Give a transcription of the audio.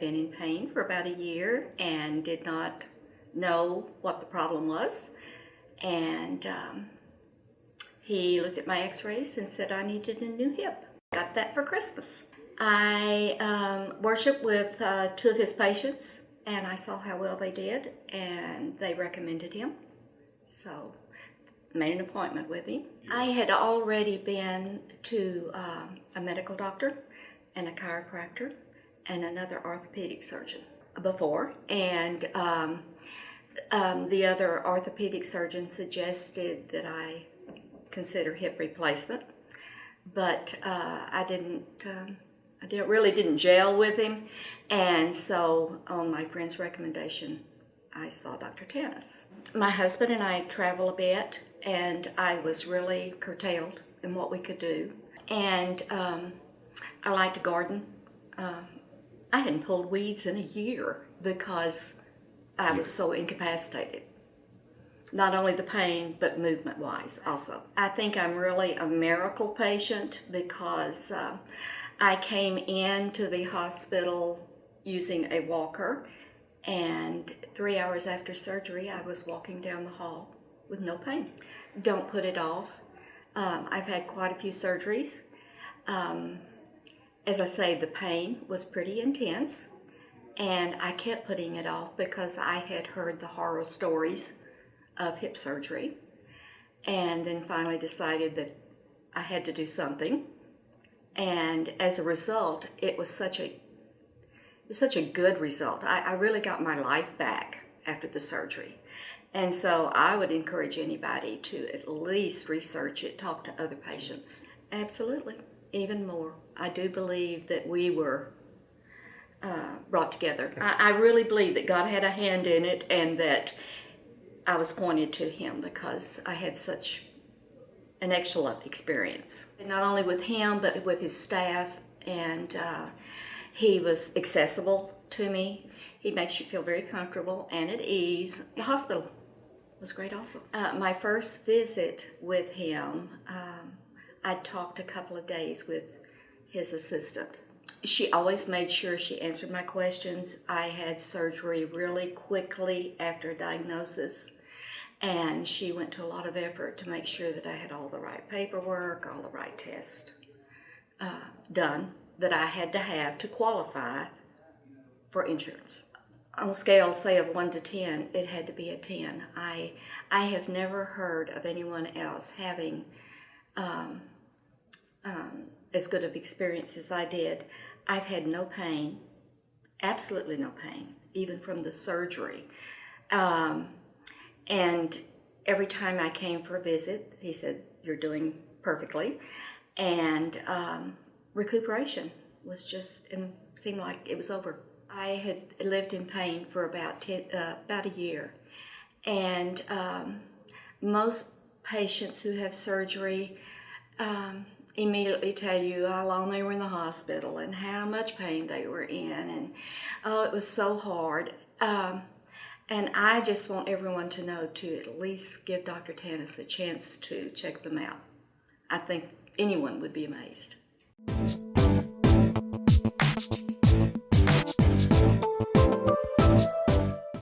been in pain for about a year and did not know what the problem was. And he looked at my x-rays and said I needed a new hip. Got that for Christmas. I worshiped with two of his patients, and I saw how well they did, and they recommended him. So made an appointment with him. I had already been to a medical doctor and a chiropractor and another orthopedic surgeon before, and the other orthopedic surgeon suggested that I consider hip replacement, but I really didn't gel with him, and so on my friend's recommendation, I saw Dr. Tannous. My husband and I travel a bit, and I was really curtailed in what we could do, and I like to garden. I hadn't pulled weeds in a year because I was so incapacitated. Not only the pain, but movement-wise also. I think I'm really a miracle patient because I came into the hospital using a walker, and 3 hours after surgery, I was walking down the hall with no pain. Don't put it off. I've had quite a few surgeries. As I say, the pain was pretty intense, and I kept putting it off because I had heard the horror stories of hip surgery, and then finally decided that I had to do something. And as a result, it was such a good result. I really got my life back after the surgery. And so I would encourage anybody to at least research it, talk to other patients. Absolutely, even more. I do believe that we were brought together. I really believe that God had a hand in it, and that I was pointed to him because I had such an excellent experience. Not only with him, but with his staff, and he was accessible to me. He makes you feel very comfortable and at ease. The hospital was great also. My first visit with him, I talked a couple of days with his assistant. She always made sure she answered my questions. I had surgery really quickly after diagnosis, and she went to a lot of effort to make sure that I had all the right paperwork, all the right tests done that I had to have to qualify for insurance. On a scale, say, of 1 to 10, it had to be a 10. I have never heard of anyone else having as good of experience as I did. I've had no pain, absolutely no pain, even from the surgery. And every time I came for a visit, he said, "You're doing perfectly." And recuperation was just, and seemed like it was over. I had lived in pain for about a year. And most patients who have surgery immediately tell you how long they were in the hospital and how much pain they were in, and oh, it was so hard. And I just want everyone to know to at least give Dr. Tannous the chance to check them out. I think anyone would be amazed.